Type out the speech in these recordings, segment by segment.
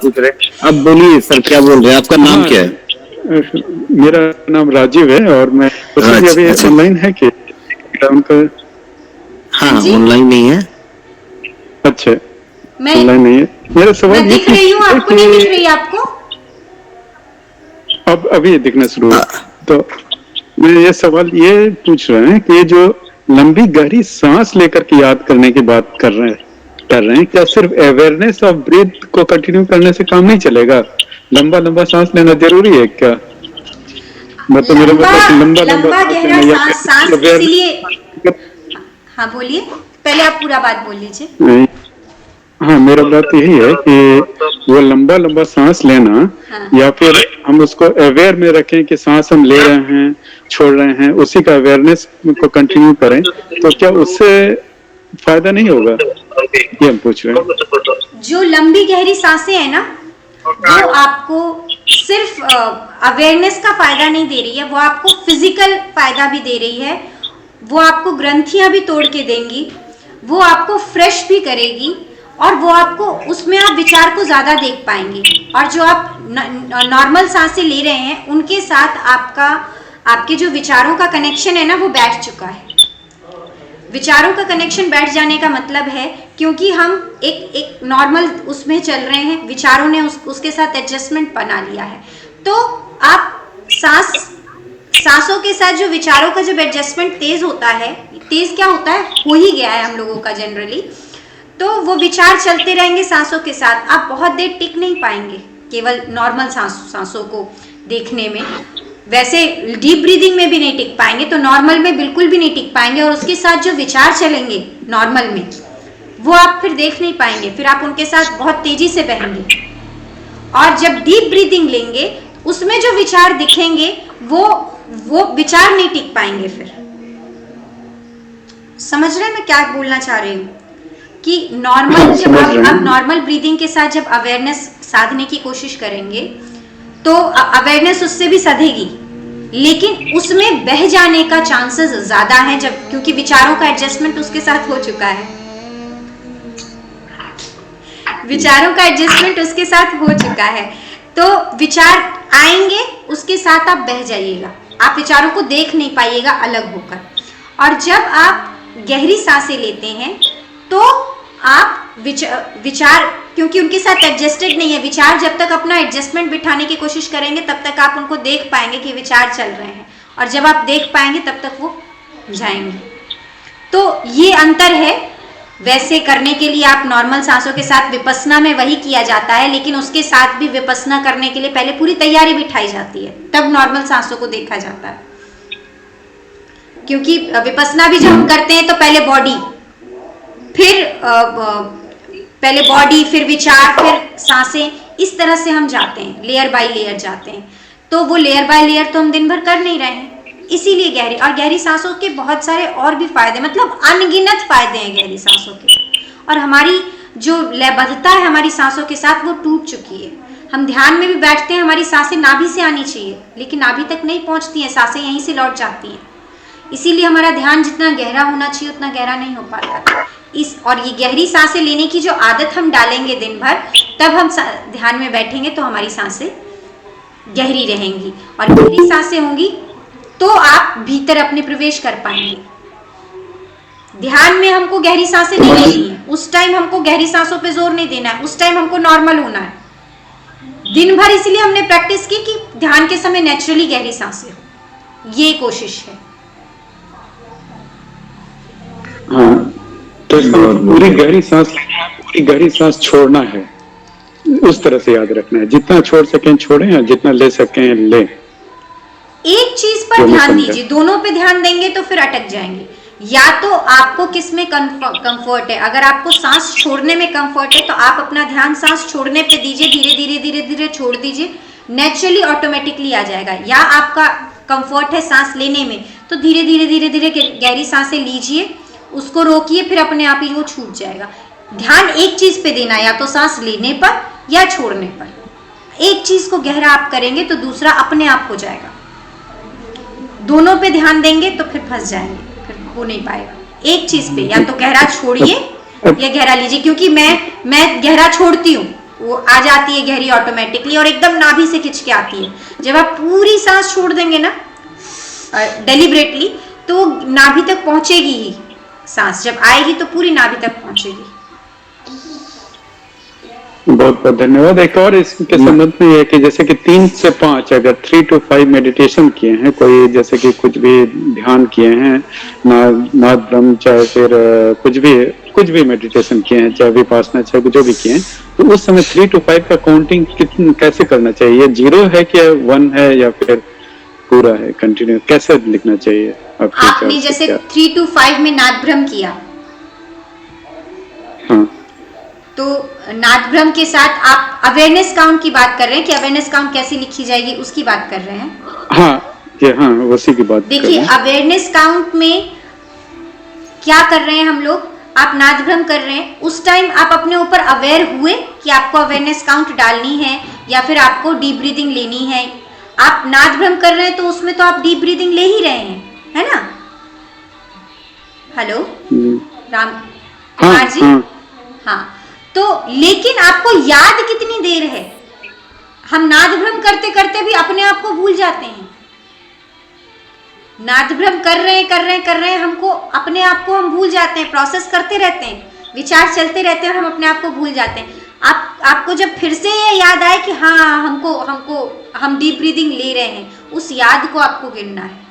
पूछ रहे हैं। अब बोलिए सर, क्या बोल रहे हैं? आपका नाम क्या है? मेरा नाम राजीव है और मैं अभी ऑनलाइन है कि उनका? हाँ, ऑनलाइन नहीं है। अच्छा, ऑनलाइन नहीं है। मेरा सवाल मैं दिख रही हूँ, आपको नहीं दिख रही? आपको अब अभी दिखना शुरू हुआ। तो मैं ये सवाल ये पूछ रहे हैं कि जो लंबी गहरी सांस लेकर के याद करने की बात कर रहे हैं, क्या सिर्फ अवेयरनेस ऑफ ब्रीथ को कंटिन्यू करने से काम नहीं चलेगा? लंबा लंबा सांस लेना जरूरी है क्या? मतलब मेरा मतलब लंबा गहरा सांस इसीलिए। हाँ बोलिए, पहले आप पूरा बात बोल लीजिए। हाँ, मेरा बात यही है कि वो लंबा लंबा सांस लेना, या फिर हम उसको अवेयर में रखें कि सांस हम ले रहे हैं, छोड़ रहे हैं, उसी का अवेयरनेस को कंटिन्यू करें, तो क्या उससे फायदा नहीं होगा? ये हम पूछ रहे हैं। जो लंबी गहरी सांसें है ना, वो आपको सिर्फ अवेयरनेस का फायदा नहीं दे रही है, वो आपको फिजिकल फायदा भी दे रही है, वो आपको ग्रंथियां भी तोड़ के देंगी, वो आपको फ्रेश भी करेगी, और वो आपको उसमें आप विचार को ज्यादा देख पाएंगे। और जो आप नॉर्मल सांसें ले रहे हैं उनके साथ आपके जो विचारों का कनेक्शन है ना, वो बैठ चुका है। विचारों का कनेक्शन बैठ जाने का मतलब है, क्योंकि हम एक नॉर्मल उसमें चल रहे हैं, विचारों ने उसके साथ एडजस्टमेंट बना लिया है। तो आप सांसों के साथ जो विचारों का जब एडजस्टमेंट तेज होता है, तेज क्या होता है, हो ही गया है हम लोगों का जनरली, तो वो विचार चलते रहेंगे सांसों के साथ। आप बहुत देर टिक नहीं पाएंगे केवल नॉर्मल सांसों को देखने में। वैसे डीप ब्रीदिंग में भी नहीं टिक पाएंगे, तो नॉर्मल में बिल्कुल भी नहीं टिक पाएंगे, और उसके साथ जो विचार चलेंगे नॉर्मल में, वो आप फिर देख नहीं पाएंगे, फिर आप उनके साथ बहुत तेजी से बहेंगे। और जब डीप ब्रीदिंग लेंगे, उसमें जो विचार दिखेंगे वो विचार नहीं टिक पाएंगे। फिर समझ रहे हैं मैं क्या बोलना चाह रही हूँ? कि नॉर्मल जब आप नॉर्मल ब्रीदिंग के साथ जब अवेयरनेस साधने की कोशिश करेंगे, तो अवेयरनेस उससे भी सधेगी, लेकिन उसमें बह जाने का चांसेस ज्यादा है, जब क्योंकि विचारों का एडजस्टमेंट उसके साथ हो चुका है। विचारों का एडजस्टमेंट उसके साथ हो चुका है, तो विचार आएंगे, उसके साथ आप बह जाइएगा, आप विचारों को देख नहीं पाइएगा अलग होकर। और जब आप गहरी सांसें लेते हैं, तो आप विचार क्योंकि उनके साथ एडजस्टेड नहीं है, विचार जब तक अपना एडजस्टमेंट बिठाने की कोशिश करेंगे, तब तक आप उनको देख पाएंगे कि विचार चल रहे हैं, और जब आप देख पाएंगे तब तक वो जाएंगे। तो ये अंतर है। वैसे करने के लिए आप नॉर्मल सांसों के साथ, विपस्सना में वही किया जाता है, लेकिन उसके साथ भी विपस्सना करने के लिए पहले पूरी तैयारी बिठाई जाती है, तब नॉर्मल सांसों को देखा जाता है। क्योंकि विपस्सना भी जब हम करते हैं तो पहले बॉडी, फिर विचार, फिर सांसें, इस तरह से हम जाते हैं, लेयर बाय लेयर जाते हैं। तो वो लेयर बाय लेयर तो हम दिन भर कर नहीं रहे हैं, इसीलिए गहरी सांसों के बहुत सारे और भी फायदे, मतलब अनगिनत फायदे हैं गहरी सांसों के। और हमारी जो लयबद्धता है हमारी सांसों के साथ, वो टूट चुकी है। हम ध्यान में भी बैठते हैं, हमारी सांसें नाभि से आनी चाहिए, लेकिन नाभि तक नहीं पहुंचती हैं, सांसें यहीं से लौट जाती हैं। इसीलिए हमारा ध्यान जितना गहरा होना चाहिए उतना गहरा नहीं हो पाता। और ये गहरी सांसें लेने की जो आदत हम डालेंगे दिन भर, तब हम ध्यान में बैठेंगे तो हमारी सांसें गहरी रहेंगी, और गहरी सांसें होंगी तो आप भीतर अपने प्रवेश कर पाएंगे। ध्यान में हमको गहरी सांसें नहीं लेनी है, उस टाइम हमको गहरी सांसों पे जोर नहीं देना है, उस टाइम हमको नॉर्मल होना है दिन भर। इसीलिए हमने प्रैक्टिस की कि ध्यान के समय नेचुरली गहरी सांसें हो, ये कोशिश है। हाँ, तो पूरी गहरी सांस छोड़ना है, उस तरह से याद रखना है, जितना छोड़ सकें छोड़ें, या जितना ले सकें लें। एक चीज पर ध्यान दीजिए, दोनों पे ध्यान देंगे तो फिर अटक जाएंगे। या तो आपको किस में कंफर्ट है, अगर आपको सांस छोड़ने में कंफर्ट है तो आप अपना ध्यान सांस छोड़ने पे दीजिए, धीरे धीरे धीरे धीरे छोड़ दीजिए, नेचुरली ऑटोमेटिकली आ जाएगा। या आपका कंफर्ट है सांस लेने में, तो धीरे धीरे धीरे धीरे गहरी सांसें लीजिए, उसको रोकिए, फिर अपने आप ही वो छूट जाएगा। ध्यान एक चीज पे देना, या तो सांस लेने पर या छोड़ने पर। एक चीज को गहरा आप करेंगे तो दूसरा अपने आप हो जाएगा। दोनों पे ध्यान देंगे तो फिर फंस जाएंगे, फिर हो नहीं पाएगा। एक चीज पे या तो गहरा छोड़िए या गहरा लीजिए, क्योंकि मैं गहरा छोड़ती हूँ, वो आ जाती है गहरी ऑटोमेटिकली और एकदम नाभि से खिंच के आती है। जब आप पूरी सांस छोड़ देंगे ना डेलिबरेटली, तो नाभि तक पहुंचेगी ही सांस, जब आएगी तो पूरी नाभि तक पहुंचेगी। बहुत बहुत धन्यवाद। एक और इसके संबंध में है कि जैसे कि 3 से 5 अगर 3 to 5 मेडिटेशन किए हैं कोई, जैसे कि कुछ भी ध्यान किए हैं, नाद ब्रह्म, चाहे फिर कुछ भी मेडिटेशन किए हैं, चाहे विपासना, चाहे जो भी किए हैं, तो उस समय 3 to 5 का काउंटिंग कैसे करना चाहिए? 0 है कि 1 है या फिर पूरा है कंटिन्यू, कैसे लिखना चाहिए? आपने जैसे 3 to 5 में नाद ब्रह्म किया, हाँ, तो नाद ब्रह्म के साथ आप अवेयरनेस काउंट की बात कर रहे हैं कि अवेयरनेस काउंट कैसे लिखी जाएगी उसकी बात कर रहे हैं? हाँ, उसी की बात। देखिए, अवेयरनेस काउंट में क्या कर रहे हैं हम लोग, आप नाद ब्रह्म कर रहे हैं, उस टाइम आप अपने ऊपर अवेयर हुए कि आपको अवेयरनेस काउंट डालनी है या फिर आपको डीप ब्रीदिंग लेनी है। आप नाद ब्रह्म कर रहे हैं तो उसमें तो आप डीप ब्रीदिंग ले ही रहे हैं, है ना? हेलो राम कुमार जी, हाँ, तो लेकिन आपको याद कितनी देर है? हम नाद भ्रम करते करते भी अपने आप को भूल जाते हैं। नाद भ्रम कर रहे हैं, हमको अपने आप को हम भूल जाते हैं, प्रोसेस करते रहते हैं, विचार चलते रहते हैं और हम अपने आप को भूल जाते हैं। आपको जब फिर से ये याद आए कि हाँ हम डीप ब्रीदिंग ले रहे हैं, उस याद को आपको गिनना है।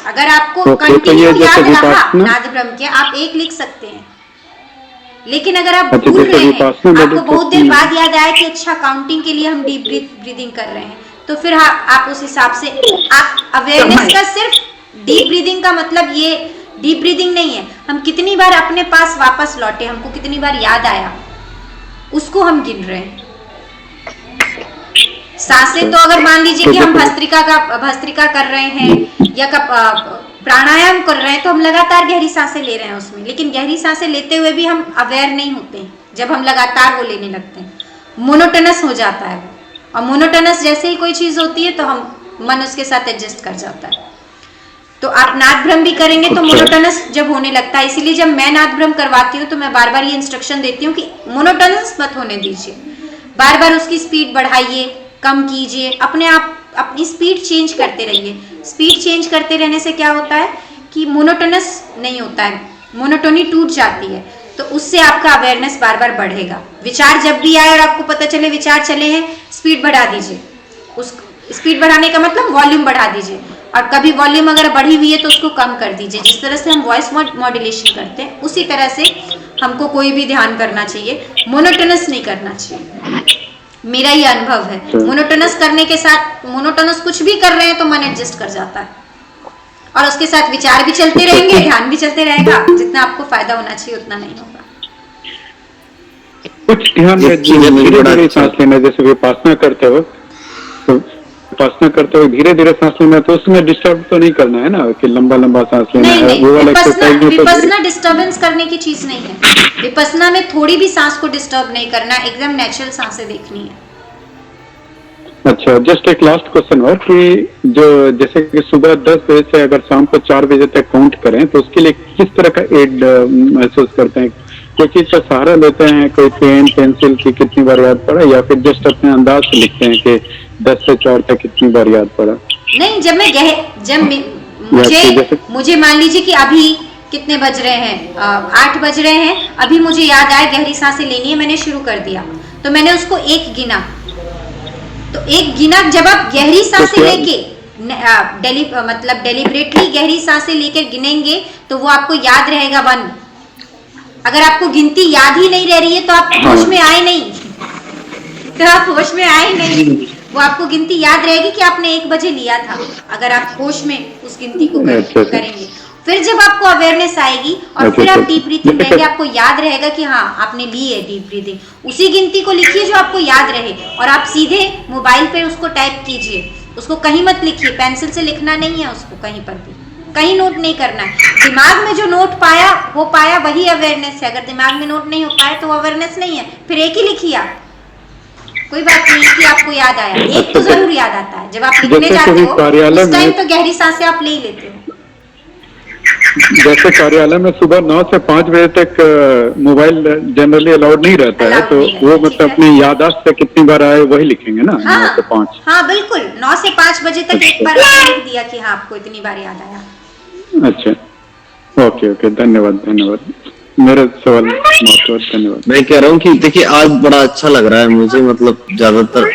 अगर आपको कंटिन्यू याद रहा नाद भ्रम के, आप 1 लिख सकते हैं, लेकिन अगर आप भूल रहे हैं, आपको बहुत देर बाद याद आया कि अच्छा काउंटिंग के लिए हम डीप ब्रीदिंग कर रहे हैं, तो फिर आप उस हिसाब से आप अवेयरनेस का सिर्फ डीप ब्रीदिंग का मतलब ये डीप ब्रीदिंग नहीं है, हम कितनी बार अपने पास वापस लौटे, हमको कितनी बार याद आया, उसको हम गिन रहे हैं। सांसें तो अगर मान लीजिए कि हम भस्त्रिका कर रहे हैं या प्राणायाम कर रहे हैं, तो हम लगातार गहरी सांसें ले रहे हैं उसमें, लेकिन गहरी सांसें लेते हुए भी हम अवेयर नहीं होते हैं। जब हम लगातार वो लेने लगते हैं, मोनोटोनस हो जाता है वो, और मोनोटोनस जैसे ही कोई चीज होती है तो हम मन उसके साथ एडजस्ट कर जाता है। तो आप नाद भ्रम भी करेंगे तो मोनोटोनस जब होने लगता है, इसीलिए जब मैं नाद भ्रम करवाती हूँ तो मैं बार बार ये इंस्ट्रक्शन देती हूँ कि मोनोटोनस मत होने दीजिए, बार बार उसकी स्पीड बढ़ाइए, कम कीजिए, अपने आप अपनी स्पीड चेंज करते रहिए। स्पीड चेंज करते रहने से क्या होता है कि मोनोटोनस नहीं होता है, मोनोटोनी टूट जाती है, तो उससे आपका अवेयरनेस बार बार बढ़ेगा। विचार जब भी आए और आपको पता चले विचार चले हैं, स्पीड बढ़ा दीजिए। उस स्पीड बढ़ाने का मतलब वॉल्यूम बढ़ा दीजिए, और कभी वॉल्यूम अगर बढ़ी हुई है तो उसको कम कर दीजिए। जिस तरह से हम वॉइस मॉड्यूलेशन करते हैं, उसी तरह से हमको कोई भी ध्यान करना चाहिए, मोनोटोनस नहीं करना चाहिए। मेरा ये अनुभव है, मोनोटोनस करने के साथ, मोनोटोनस कुछ भी कर रहे हैं तो मन एडजस्ट कर जाता है, और उसके साथ विचार भी चलते रहेंगे, ध्यान भी चलते रहेगा, जितना आपको फायदा होना चाहिए उतना नहीं होगा। कुछ ध्यान में धीरे-धीरे सांस लेना, जैसे विपासना करते हो तो विपासना करते हुए धीरे धीरे सांस लेना, तो उसमें डिस्टर्ब तो नहीं करना है ना कि लंबा लंबा सांस लेना है। वो वाला विपसना डिस्टर्बेंस करने की चीज नहीं है। विपसना में थोड़ी भी सांस को डिस्टर्ब नहीं करना, एकदम नेचुरल सांसें देखनी है। अच्छा, जस्ट एक लास्ट क्वेश्चन और कि जो जैसे कि सुबह 10 बजे से अगर शाम को 4 बजे तक काउंट करें, तो उसके लिए किस तरह का एड महसूस करते हैं? कोई चीज का सहारा लेते हैं, कोई पेन पेंसिल की कितनी बार याद पड़ा, या फिर जस्ट अपने अंदाज से लिखते हैं कि 10 से 4 तक कितनी बार याद पड़ा? नहीं, मुझे मान लीजिए कि अभी कितने बज रहे हैं, 8 बज रहे हैं, अभी मुझे याद आया गहरी सांसें लेनी है, मैंने शुरू कर दिया, तो मैंने उसको 1 गिना। तो 1 गिना, जब आप गहरी सांसें लेके मतलब डेलिबरेटली गहरी सांसें लेकर गिनेंगे तो वो आपको याद रहेगा 1। अगर आपको गिनती याद ही नहीं रह रही है तो आप होश में आए नहीं, वो आपको गिनती याद रहेगी कि आपने 1 बजे लिया था, अगर आप होश में उस गिनती को करेंगे। फिर जब आपको अवेयरनेस आएगी और फिर आप डीप ब्रीथिंग लेंगे, आपको याद रहेगा कि हाँ आपने ली है डीप ब्रीथिंग, उसी गिनती को लिखिए जो आपको याद रहे, और आप सीधे मोबाइल पे उसको टाइप कीजिए, उसको कहीं मत लिखिए, पेंसिल से लिखना नहीं है उसको, कहीं पर भी कहीं नोट नहीं करना है। दिमाग में जो नोट हो पाया वही अवेयरनेस है, अगर दिमाग में नोट नहीं हो पाया तो अवेयरनेस नहीं है। फिर 1 ही लिखिए आप, कोई बात नहीं कि आपको याद आया, 1 तो जरूर याद आता है। जब आप लिखने जाते हो उस टाइम तो गहरी सांसें आप ले ही लेते हो। जैसे कार्यालय में सुबह 9 से 5 बजे तक मोबाइल जनरली अलाउड नहीं रहता है, Allowed तो नहीं है, वो ठीक मतलब है। अपनी याददाश्त से कितनी बार आए वही लिखेंगे ना, 9 से 5। हाँ बिल्कुल, 9 से 5 बजे तक एक बार आपने लिख दिया कि हाँ आपको इतनी बार याद आया। अच्छा, ओके ओके, धन्यवाद धन्यवाद, मेरे सवाल बहुत बहुत धन्यवाद। मैं कह रहा हूँ कि देखिए आज बड़ा अच्छा लग रहा है मुझे, मतलब ज्यादातर